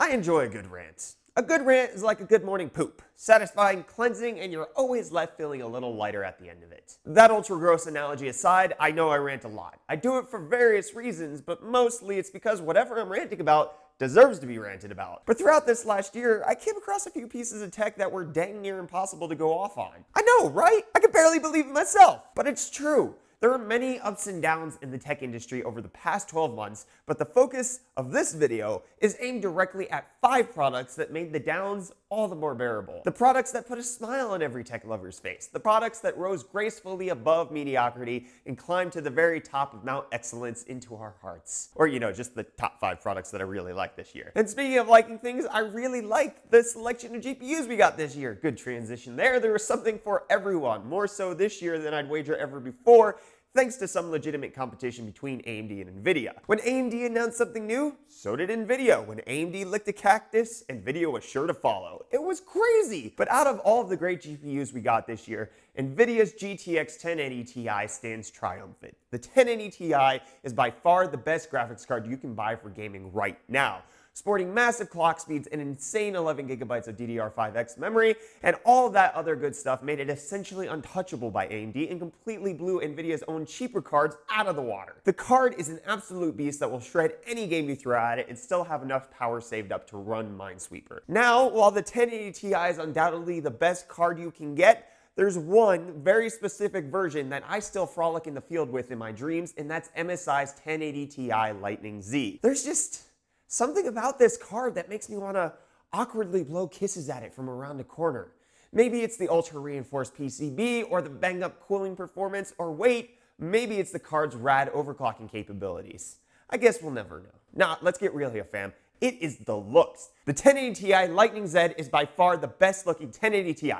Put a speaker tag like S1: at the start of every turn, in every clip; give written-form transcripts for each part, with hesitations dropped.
S1: I enjoy a good rant. A good rant is like a good morning poop. Satisfying, cleansing, and you're always left feeling a little lighter at the end of it. That ultra gross analogy aside, I know I rant a lot. I do it for various reasons, but mostly it's because whatever I'm ranting about deserves to be ranted about. But throughout this last year, I came across a few pieces of tech that were dang near impossible to go off on. I know, right? I could barely believe it myself, but it's true. There are many ups and downs in the tech industry over the past 12 months, but the focus of this video is aimed directly at 5 products that made the downs all the more bearable. The products that put a smile on every tech lover's face. The products that rose gracefully above mediocrity and climbed to the very top of Mount Excellence into our hearts. Or, you know, just the top 5 products that I really liked this year. And speaking of liking things, I really liked the selection of GPUs we got this year. Good transition there. There was something for everyone, more so this year than I'd wager ever before, thanks to some legitimate competition between AMD and NVIDIA. When AMD announced something new, so did NVIDIA. When AMD licked a cactus, NVIDIA was sure to follow. It was crazy! But out of all of the great GPUs we got this year, NVIDIA's GTX 1080 Ti stands triumphant. The 1080 Ti is by far the best graphics card you can buy for gaming right now, sporting massive clock speeds and insane 11 gigabytes of DDR5X memory, and all that other good stuff made it essentially untouchable by AMD and completely blew NVIDIA's own cheaper cards out of the water. The card is an absolute beast that will shred any game you throw at it and still have enough power saved up to run Minesweeper. Now, while the 1080 Ti is undoubtedly the best card you can get, there's one very specific version that I still frolic in the field with in my dreams, and that's MSI's 1080 Ti Lightning Z. There's just something about this card that makes me want to awkwardly blow kisses at it from around the corner. Maybe it's the ultra-reinforced PCB, or the banged-up cooling performance, or wait, maybe it's the card's rad overclocking capabilities. I guess we'll never know. Nah, let's get real here, fam. It is the looks. The 1080 Ti Lightning Z is by far the best-looking 1080 Ti.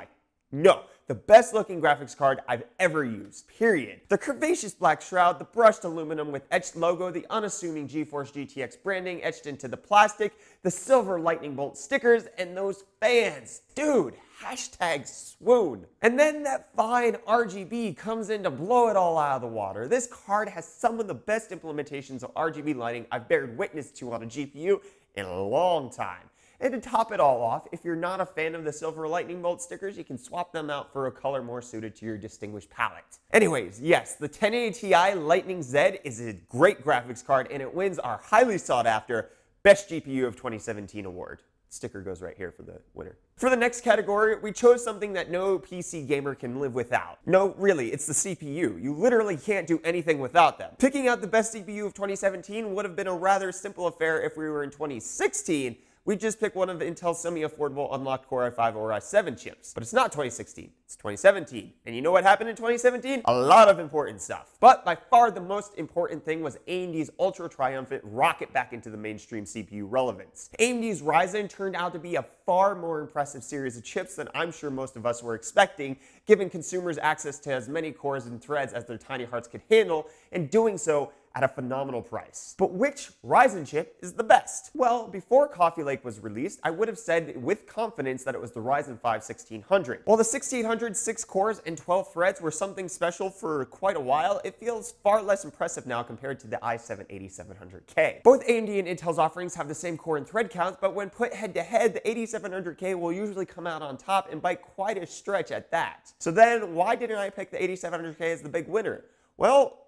S1: No, the best looking graphics card I've ever used, period. The curvaceous black shroud, the brushed aluminum with etched logo, the unassuming GeForce GTX branding etched into the plastic, the silver lightning bolt stickers, and those fans. Dude, hashtag swoon. And then that fine RGB comes in to blow it all out of the water. This card has some of the best implementations of RGB lighting I've bared witness to on a GPU in a long time. And to top it all off, if you're not a fan of the silver lightning bolt stickers, you can swap them out for a color more suited to your distinguished palette. Anyways, yes, the 1080 Ti Lightning Z is a great graphics card, and it wins our highly sought after Best GPU of 2017 award. Sticker goes right here for the winner. For the next category, we chose something that no PC gamer can live without. No, really, it's the CPU. You literally can't do anything without them. Picking out the best CPU of 2017 would have been a rather simple affair if we were in 2016. We just picked one of Intel's semi-affordable unlocked Core i5 or i7 chips. But it's not 2016, it's 2017. And you know what happened in 2017? A lot of important stuff. But by far the most important thing was AMD's ultra-triumphant rocket back into the mainstream CPU relevance. AMD's Ryzen turned out to be a far more impressive series of chips than I'm sure most of us were expecting, giving consumers access to as many cores and threads as their tiny hearts could handle, and doing so at a phenomenal price. But which Ryzen chip is the best? Well, before Coffee Lake was released, I would have said with confidence that it was the Ryzen 5 1600. While the 1600's 6 cores and 12 threads were something special for quite a while, it feels far less impressive now compared to the i7 8700K. Both AMD and Intel's offerings have the same core and thread counts, but when put head to head, the 8700K will usually come out on top and by quite a stretch at that. So then, why didn't I pick the 8700K as the big winner? Well,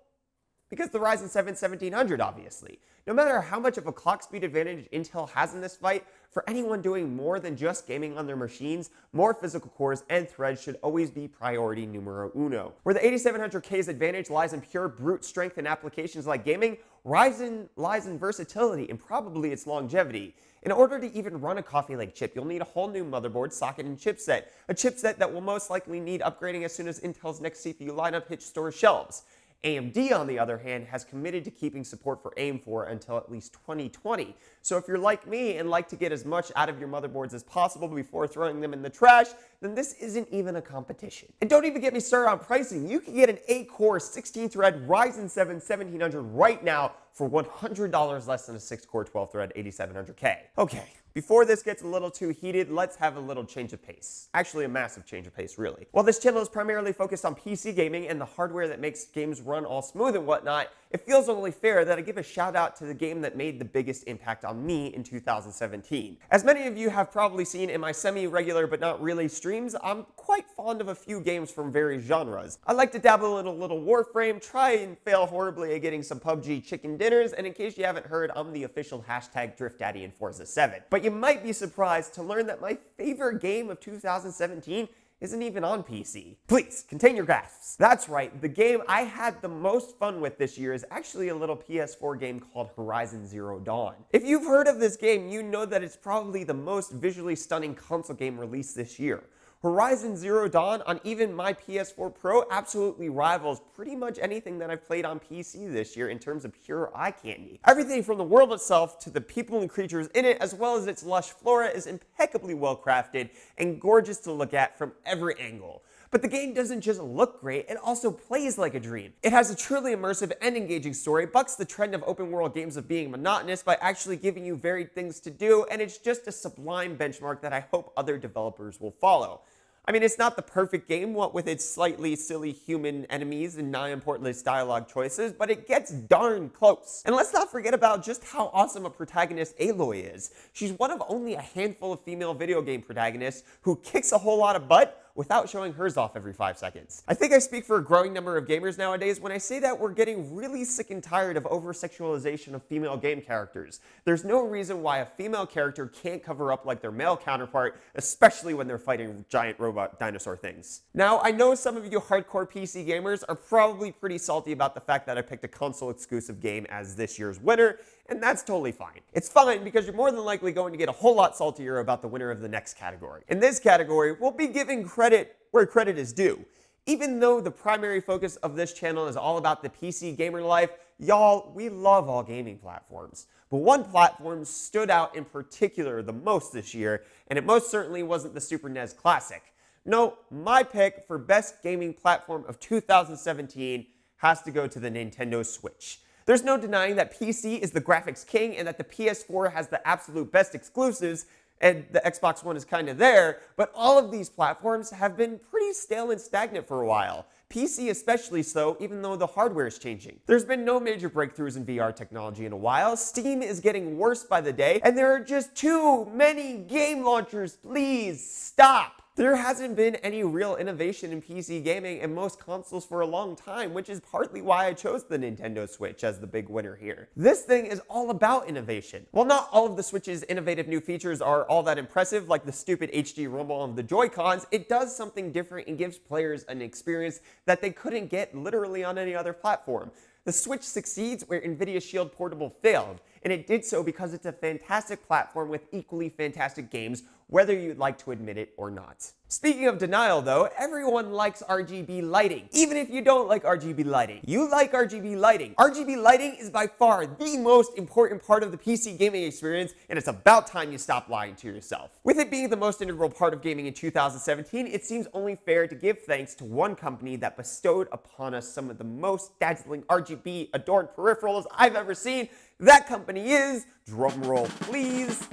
S1: because the Ryzen 7 1700, obviously. No matter how much of a clock speed advantage Intel has in this fight, for anyone doing more than just gaming on their machines, more physical cores and threads should always be priority numero uno. Where the 8700K's advantage lies in pure brute strength in applications like gaming, Ryzen lies in versatility and probably its longevity. In order to even run a Coffee Lake chip, you'll need a whole new motherboard, socket, and chipset. A chipset that will most likely need upgrading as soon as Intel's next CPU lineup hits store shelves. AMD, on the other hand, has committed to keeping support for AIM4 until at least 2020. So if you're like me and like to get as much out of your motherboards as possible before throwing them in the trash, then this isn't even a competition. And don't even get me started on pricing. You can get an 8-core, 16-thread Ryzen 7 1700 right now for $100 less than a 6-core, 12-thread 8700K. Okay, Before this gets a little too heated, let's have a little change of pace. Actually, a massive change of pace, really. While this channel is primarily focused on PC gaming and the hardware that makes games run all smooth and whatnot, it feels only fair that I give a shout out to the game that made the biggest impact on me in 2017. As many of you have probably seen in my semi-regular but not really streams, I'm quite fond of a few games from various genres. I like to dabble in a little Warframe, try and fail horribly at getting some PUBG chicken dinners, and in case you haven't heard, I'm the official hashtag Drift Daddy in Forza 7. But you might be surprised to learn that my favorite game of 2017 isn't even on PC. Please, contain your gasps. That's right, the game I had the most fun with this year is actually a little PS4 game called Horizon Zero Dawn. If you've heard of this game, you know that it's probably the most visually stunning console game released this year. Horizon Zero Dawn on even my PS4 Pro absolutely rivals pretty much anything that I've played on PC this year in terms of pure eye candy. Everything from the world itself to the people and creatures in it, as well as its lush flora, is impeccably well crafted and gorgeous to look at from every angle. But the game doesn't just look great, it also plays like a dream. It has a truly immersive and engaging story, bucks the trend of open world games of being monotonous by actually giving you varied things to do, and it's just a sublime benchmark that I hope other developers will follow. I mean, it's not the perfect game, what with its slightly silly human enemies and non-importantist dialogue choices, but it gets darn close. And let's not forget about just how awesome a protagonist Aloy is. She's one of only a handful of female video game protagonists who kicks a whole lot of butt without showing hers off every 5 seconds. I think I speak for a growing number of gamers nowadays when I say that we're getting really sick and tired of over-sexualization of female game characters. There's no reason why a female character can't cover up like their male counterpart, especially when they're fighting giant robot dinosaur things. Now, I know some of you hardcore PC gamers are probably pretty salty about the fact that I picked a console-exclusive game as this year's winner, and that's totally fine. It's fine because you're more than likely going to get a whole lot saltier about the winner of the next category. In this category, we'll be giving credit where credit is due. Even though the primary focus of this channel is all about the PC gamer life, y'all, we love all gaming platforms. But one platform stood out in particular the most this year, and it most certainly wasn't the Super NES Classic. No, my pick for best gaming platform of 2017 has to go to the Nintendo Switch. There's no denying that PC is the graphics king and that the PS4 has the absolute best exclusives, and the Xbox One is kind of there, but all of these platforms have been pretty stale and stagnant for a while. PC especially so, even though the hardware is changing. There's been no major breakthroughs in VR technology in a while, Steam is getting worse by the day, and there are just too many game launchers. Please stop! There hasn't been any real innovation in PC gaming and most consoles for a long time, which is partly why I chose the Nintendo Switch as the big winner here. This thing is all about innovation. While not all of the Switch's innovative new features are all that impressive, like the stupid HD rumble of the Joy-Cons, it does something different and gives players an experience that they couldn't get literally on any other platform. The Switch succeeds where Nvidia's Shield Portable failed, and it did so because it's a fantastic platform with equally fantastic games, whether you'd like to admit it or not. Speaking of denial though, everyone likes RGB lighting. Even if you don't like RGB lighting, you like RGB lighting. RGB lighting is by far the most important part of the PC gaming experience, and it's about time you stop lying to yourself. With it being the most integral part of gaming in 2017, it seems only fair to give thanks to one company that bestowed upon us some of the most dazzling RGB adorned peripherals I've ever seen. That company is, drumroll please,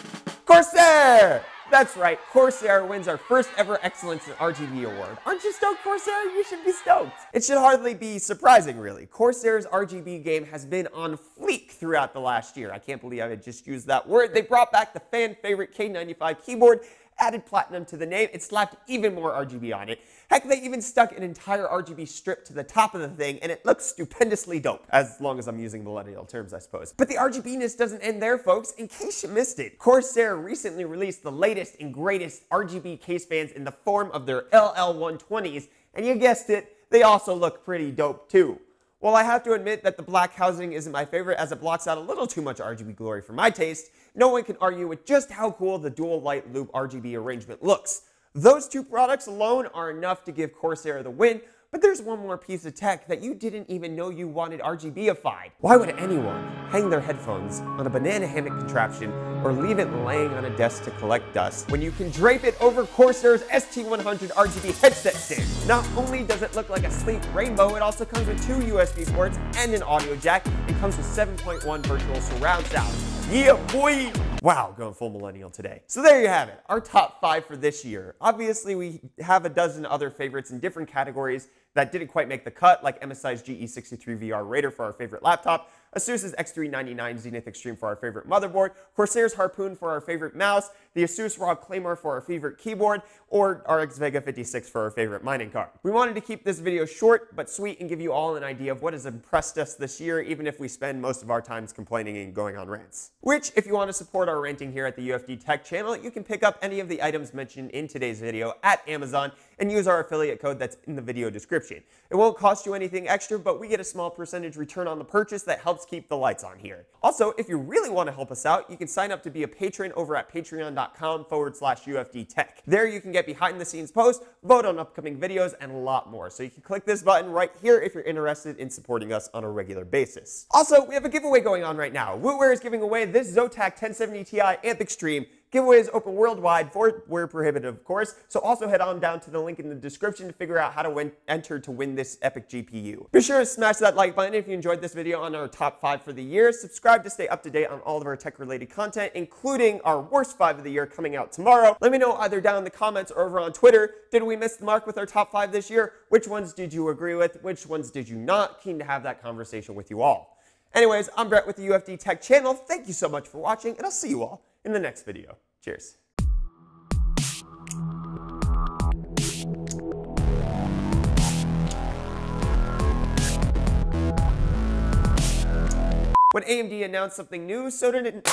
S1: Corsair! That's right, Corsair wins our first ever Excellence in RGB award. Aren't you stoked, Corsair? You should be stoked. It should hardly be surprising, really. Corsair's RGB game has been on fleek throughout the last year. I can't believe I just used that word. They brought back the fan favorite K95 keyboard, added platinum to the name, and slapped even more RGB on it. Heck, they even stuck an entire RGB strip to the top of the thing, and it looks stupendously dope, as long as I'm using millennial terms, I suppose. But the RGB-ness doesn't end there, folks. In case you missed it, Corsair recently released the latest and greatest RGB case fans in the form of their LL120s, and you guessed it, they also look pretty dope too. While I have to admit that the black housing isn't my favorite as it blocks out a little too much RGB glory for my taste, no one can argue with just how cool the dual light loop RGB arrangement looks. Those two products alone are enough to give Corsair the win, but there's one more piece of tech that you didn't even know you wanted RGBified. Why would anyone hang their headphones on a banana hammock contraption or leave it laying on a desk to collect dust when you can drape it over Corsair's ST100 RGB headset stand? Not only does it look like a sleek rainbow, it also comes with 2 USB ports and an audio jack, and comes with 7.1 virtual surround sound. Yeah, boy! Wow, going full millennial today. So there you have it, our top 5 for this year. Obviously, we have a dozen other favorites in different categories that didn't quite make the cut, like MSI's GE63VR Raider for our favorite laptop, Asus's X399 Zenith Extreme for our favorite motherboard, Corsair's Harpoon for our favorite mouse, the Asus ROG Claymore for our favorite keyboard, or RX Vega 56 for our favorite mining card. We wanted to keep this video short but sweet and give you all an idea of what has impressed us this year, even if we spend most of our times complaining and going on rants. Which, if you want to support our ranting here at the UFD Tech channel, you can pick up any of the items mentioned in today's video at Amazon and use our affiliate code that's in the video description. It won't cost you anything extra, but we get a small percentage return on the purchase that helps keep the lights on here. Also, if you really want to help us out, you can sign up to be a patron over at patreon.com/UFDtech. There you can get behind the scenes posts, vote on upcoming videos, and a lot more. So you can click this button right here if you're interested in supporting us on a regular basis. Also, we have a giveaway going on right now. Wootware is giving away this Zotac 1070 Ti Amp Extreme. Giveaway is open worldwide, where prohibited, of course, so also head on down to the link in the description to figure out how to enter to win this epic GPU. Be sure to smash that like button if you enjoyed this video on our top 5 for the year. Subscribe to stay up to date on all of our tech-related content, including our worst 5 of the year coming out tomorrow. Let me know either down in the comments or over on Twitter, did we miss the mark with our top 5 this year? Which ones did you agree with? Which ones did you not? Keen to have that conversation with you all. Anyways, I'm Brett with the UFD Tech channel. Thank you so much for watching, and I'll see you all in the next video. Cheers. When AMD announced something new, so did it.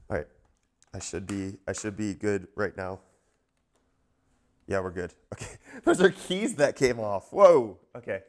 S1: All right, I should be good right now. Yeah, we're good. Okay, those are keys that came off. Whoa. Okay.